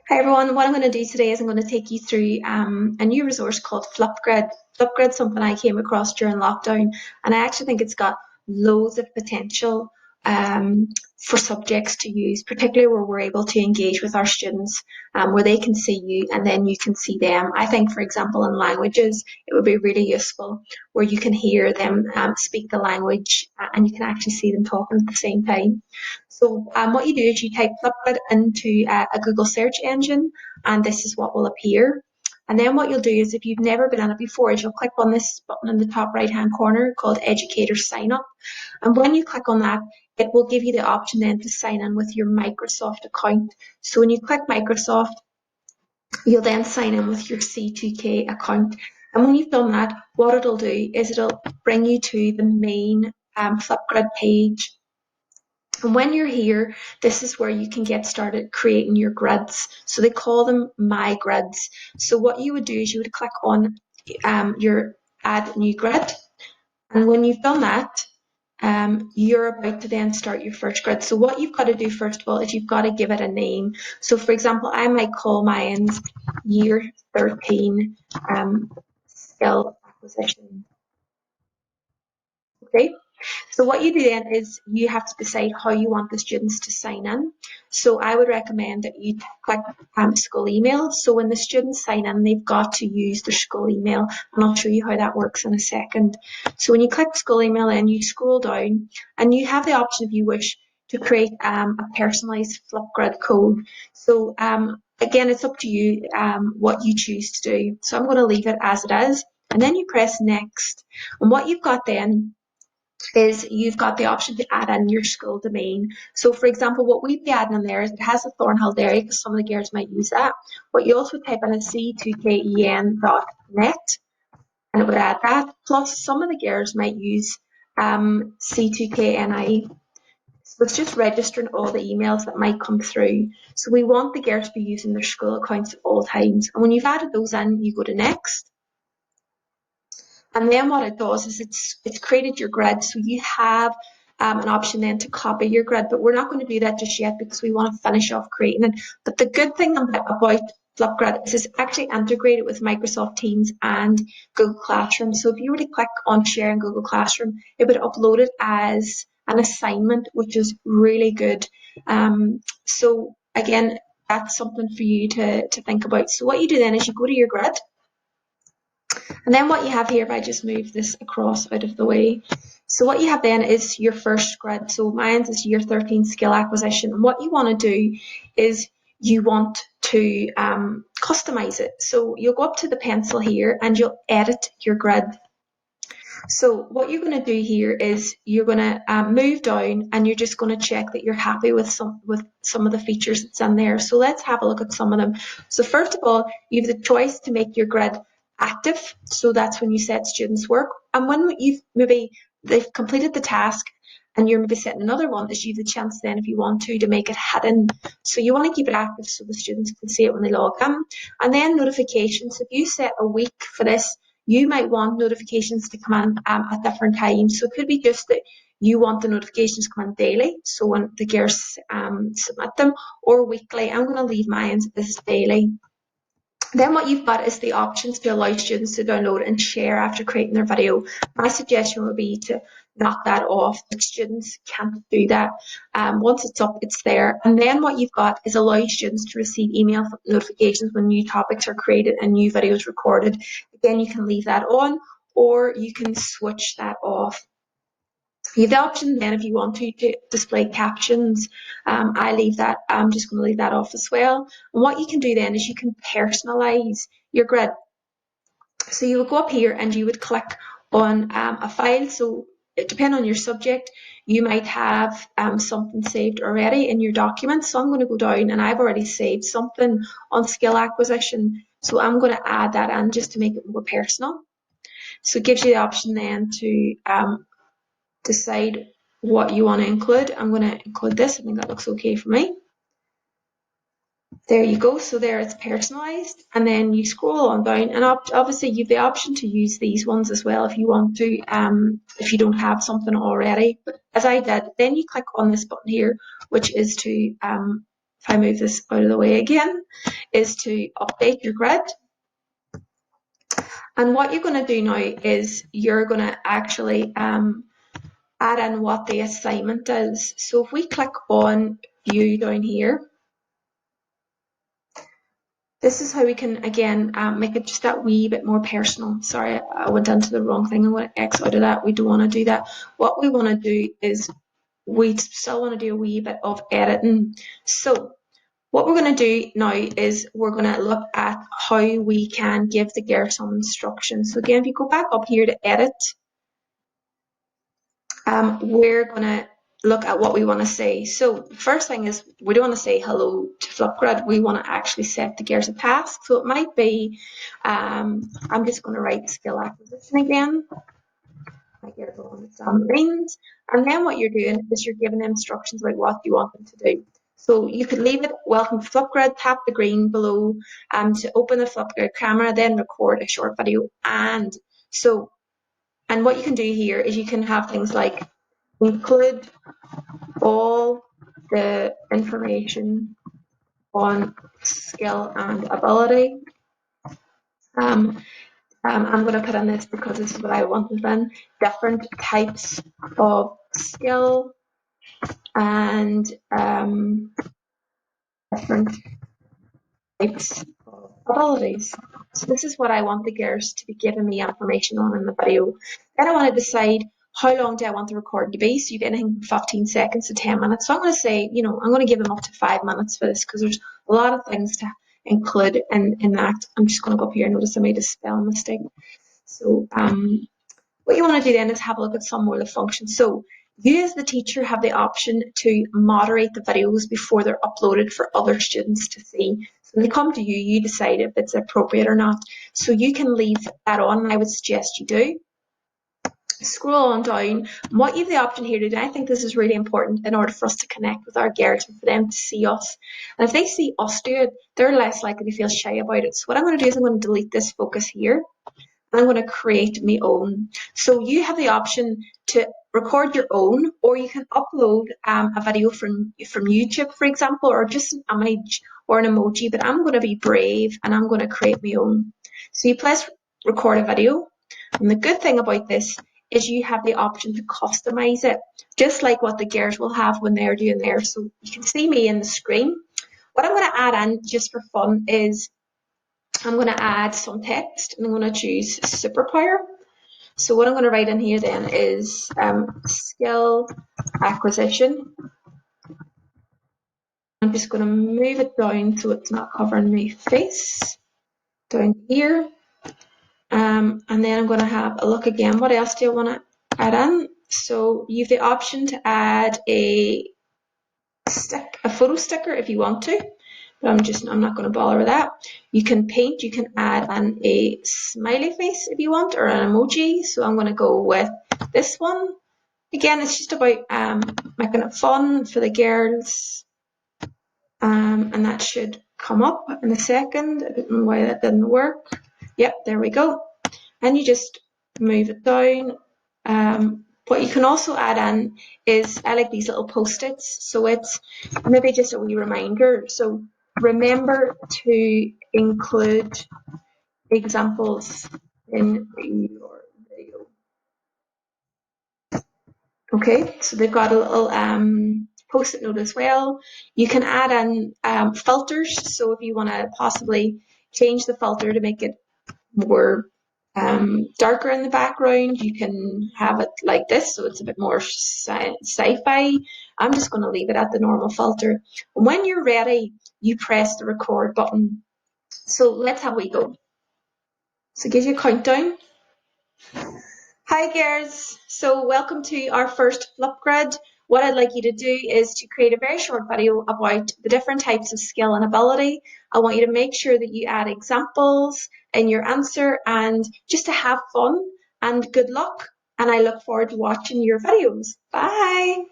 Hi everyone, what I'm going to do today is I'm going to take you through a new resource called Flipgrid. Flipgrid's something I came across during lockdown, and I actually think it's got loads of potential for subjects to use, particularly where we're able to engage with our students, where they can see you and then you can see them. I think, for example, in languages, it would be really useful where you can hear them speak the language and you can actually see them talking at the same time. So what you do is you type Flipgrid into a Google search engine, and this is what will appear. And then what you'll do is, if you've never been on it before, is you'll click on this button in the top right hand corner called Educator Sign Up. And when you click on that, it will give you the option then to sign in with your Microsoft account. So when you click Microsoft, you'll then sign in with your C2K account. And when you've done that, what it'll do is it'll bring you to the main Flipgrid page. And when you're here, this is where you can get started creating your grids. So they call them My Grids. So what you would do is you would click on your Add New Grid. And when you've done that, you're about to then start your first grid. So what you've got to do first of all is you've got to give it a name. So for example, I might call mine Year 13 Skill Acquisition. Okay. So what you do then is you have to decide how you want the students to sign in. So I would recommend that you click school email. So when the students sign in, they've got to use their school email, and I'll show you how that works in a second. So when you click school email in, you scroll down and you have the option, if you wish, to create a personalised Flipgrid code. So again, it's up to you what you choose to do. So I'm going to leave it as it is, and then you press next. And what you've got then is you've got the option to add in your school domain. So for example, what we'd be adding in there is it has a Thornhill Dairy because some of the girls might use that. But you also type in a c2ken.net and it would add that. Plus some of the girls might use c2kni. So it's just registering all the emails that might come through. So we want the girls to be using their school accounts at all times. And when you've added those in, you go to next. And then what it does is it's created your grid. So you have an option then to copy your grid, but we're not going to do that just yet because we want to finish off creating it. But the good thing about Flipgrid is it's actually integrated with Microsoft Teams and Google Classroom. So if you were to click on share in Google Classroom, it would upload it as an assignment, which is really good. So again, that's something for you to think about. So what you do then is you go to your grid. And then what you have here, if I just move this across out of the way, so what you have then is your first grid. So mine is year 13 skill acquisition. And what you want to do is you want to customize it. So you'll go up to the pencil here and you'll edit your grid. So what you're going to do here is you're going to move down and you're just going to check that you're happy with some of the features that's in there. So let's have a look at some of them. So first of all, you have the choice to make your grid active. So that's when you set students' work. And when they've completed the task and you're maybe setting another one, is you have the chance then, if you want to make it hidden. So you want to keep it active so the students can see it when they log in. And then notifications. If you set a week for this, you might want notifications to come in at different times. So it could be just that you want the notifications to come in daily, so when the girls submit them, or weekly. I'm going to leave mine as daily. Then what you've got is the options to allow students to download and share after creating their video. My suggestion would be to knock that off, but students can't do that. Once it's up, it's there. And then what you've got is allow students to receive email notifications when new topics are created and new videos recorded. Again, you can leave that on or you can switch that off. You have the option then, if you want to display captions. I leave that. I'm just going to leave that off as well. And what you can do then is you can personalize your grid. So you would go up here and you would click on a file. So depending on your subject, you might have something saved already in your document. So I'm going to go down and I've already saved something on skill acquisition. So I'm going to add that in just to make it more personal. So it gives you the option then to decide what you want to include. I'm going to include this. I think that looks okay for me. There you go. So there it's personalized, and then you scroll on down, and obviously you have the option to use these ones as well if you want to, if you don't have something already. But as I did, then you click on this button here, which is to, if I move this out of the way again, is to update your grid. And what you're going to do now is you're going to actually add in what the assignment is. So if we click on view down here, this is how we can, again, make it just that wee bit more personal. Sorry, I went into the wrong thing. I'm going to X out of that. We don't want to do that. What we want to do is we still want to do a wee bit of editing. So what we're going to do now is we're going to look at how we can give the girl some instructions. So again, if you go back up here to edit, we're going to look at what we want to say. So the first thing is we don't want to say hello to Flipgrid. We want to actually set the girls a task. So it might be, I'm just going to write skill acquisition again. My girls will understand the means. And then what you're doing is you're giving them instructions about what you want them to do. So you could leave it, welcome to Flipgrid, tap the green below to open the Flipgrid camera, then record a short video. And what you can do here is you can have things like include all the information on skill and ability. I'm going to put in this because this is what I wanted in. Different types of skill and different types of abilities. So this is what I want the girls to be giving me information on in the video. Then I want to decide how long do I want the recording to be. So you get anything from 15 seconds to 10 minutes. So I'm going to say, I'm going to give them up to 5 minutes for this because there's a lot of things to include in that. I'm just going to go up here and notice I made a spelling mistake. So what you want to do then is have a look at some more of the functions. So you as the teacher have the option to moderate the videos before they're uploaded for other students to see. So when they come to you, you decide if it's appropriate or not. So you can leave that on, and I would suggest you do. Scroll on down. What you have the option here to do, I think this is really important in order for us to connect with our girls and for them to see us. And if they see us do it, they're less likely to feel shy about it. So what I'm going to do is I'm going to delete this focus here. I'm going to create my own. So you have the option to record your own, or you can upload a video from YouTube, for example, or just an image or an emoji. But I'm going to be brave and I'm going to create my own. So you press record a video. And the good thing about this is you have the option to customize it, just like what the girls will have when they're doing theirs. So you can see me in the screen. What I'm going to add in just for fun is I'm going to add some text and I'm going to choose superpower. So what I'm going to write in here then is skill acquisition. I'm just going to move it down so it's not covering my face. Down here. And then I'm going to have a look again. What else do I want to add in? So you have the option to add a photo sticker if you want to. But I'm not going to bother with that. You can paint, you can add in a smiley face if you want, or an emoji. So I'm going to go with this one. Again, it's just about making it fun for the girls. And that should come up in a second. I don't know why that didn't work. Yep, there we go. And you just move it down. What you can also add in is, I like these little post-its. So it's maybe just a wee reminder. So remember to include examples in your video. Okay, so they've got a little post-it note as well. You can add in filters. So if you want to possibly change the filter to make it more darker in the background, you can have it like this, so it's a bit more sci-fi. I'm just going to leave it at the normal filter. When you're ready, you press the record button. So let's have a wee go. So it gives you a countdown. Hi girls, so welcome to our first Flipgrid. What I'd like you to do is to create a very short video about the different types of skill and ability. I want you to make sure that you add examples in your answer and just to have fun, and good luck. And I look forward to watching your videos. Bye.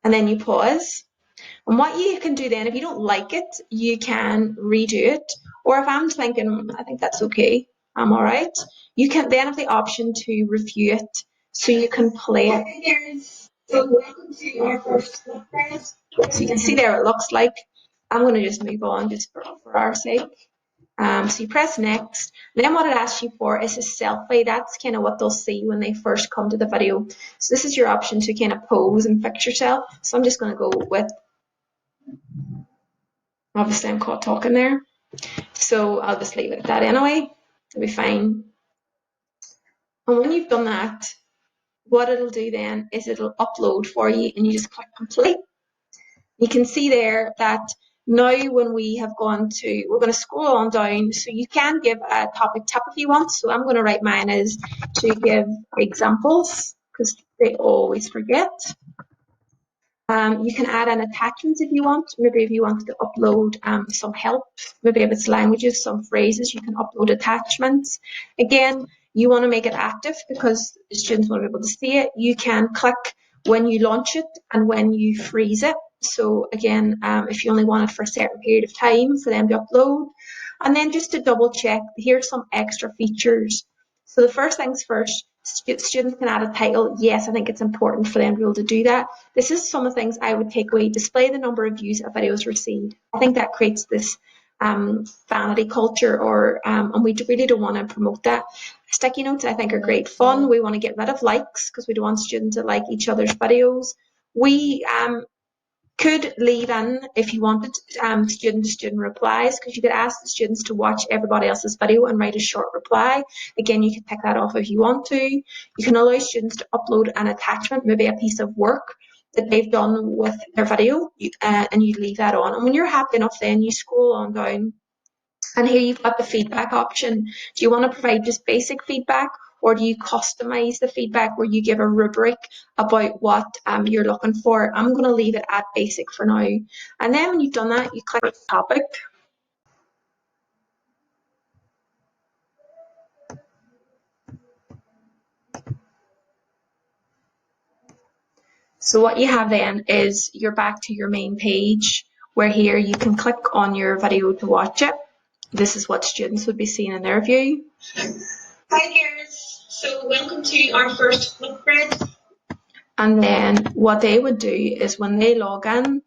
And then you pause. And what you can do then, if you don't like it, you can redo it. Or if I'm thinking, I think that's okay, I'm all right, you can then have the option to review it. So you can play it. So welcome to our first Flipgrid. So you can see there it looks like. I'm going to just move on just for our sake. So you press next. And then what it asks you for is a selfie. That's kind of what they'll see when they first come to the video. So this is your option to kind of pose and fix yourself. So I'm just going to go with, obviously I'm caught talking there. So I'll just leave it at that anyway. It'll be fine. And when you've done that, what it'll do then is it'll upload for you and you just click complete. You can see there that now when we have gone to, we're going to scroll on down, so you can give a topic tip if you want. So I'm going to write mine as to give examples because they always forget. You can add an attachment if you want. Maybe if you want to upload some help, maybe if it's languages, some phrases, you can upload attachments. Again, you want to make it active because the students want to be able to see it. You can click when you launch it and when you freeze it. So again, if you only want it for a certain period of time for them to upload. And then just to double check, here's some extra features. So the first things first, students can add a title. Yes, I think it's important for them to be able to do that. This is some of the things I would take away. Display the number of views a video has received. I think that creates this vanity culture, and we really don't want to promote that. Sticky notes, I think, are great fun. We want to get rid of likes because we don't want students to like each other's videos. We could leave in, if you wanted, student-to-student replies, because you could ask the students to watch everybody else's video and write a short reply. Again, you could pick that off if you want to. You can allow students to upload an attachment, maybe a piece of work that they've done with their video, and you leave that on. And when you're happy enough, then you scroll on down. And here you've got the feedback option. Do you want to provide just basic feedback, or do you customize the feedback where you give a rubric about what you're looking for? I'm going to leave it at basic for now. And then when you've done that, you click topic. So what you have then is you're back to your main page, where here you can click on your video to watch it. This is what students would be seeing in their view. Hi girls, so welcome to our first Flipgrid. And then what they would do is when they log in,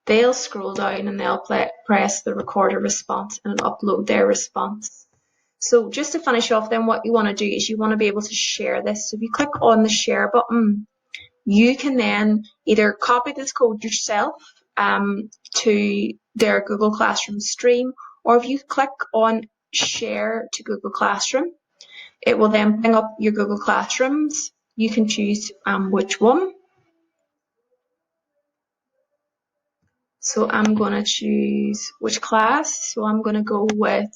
they'll scroll down and they'll press the record a response and upload their response. So just to finish off then, what you want to do is you want to be able to share this. So if you click on the share button, you can then either copy this code yourself to their Google Classroom stream, or if you click on share to Google Classroom, it will then bring up your Google Classrooms. You can choose which one. So I'm going to choose which class. So I'm going to go with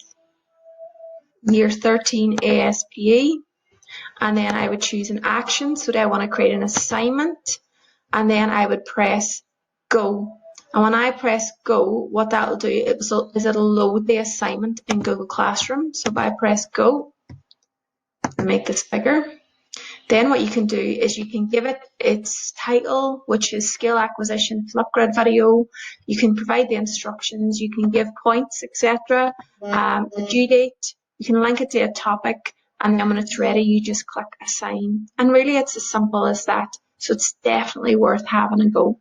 Year 13 ASPE. And then I would choose an action. So that I want to create an assignment. And then I would press go. And when I press go, what that will do is it'll load the assignment in Google Classroom. So if I press go and make this bigger, then what you can do is you can give it its title, which is skill acquisition Flipgrid video. You can provide the instructions, you can give points, etc. The due date, you can link it to a topic, and then when it's ready, you just click assign. And really, it's as simple as that. So it's definitely worth having a go.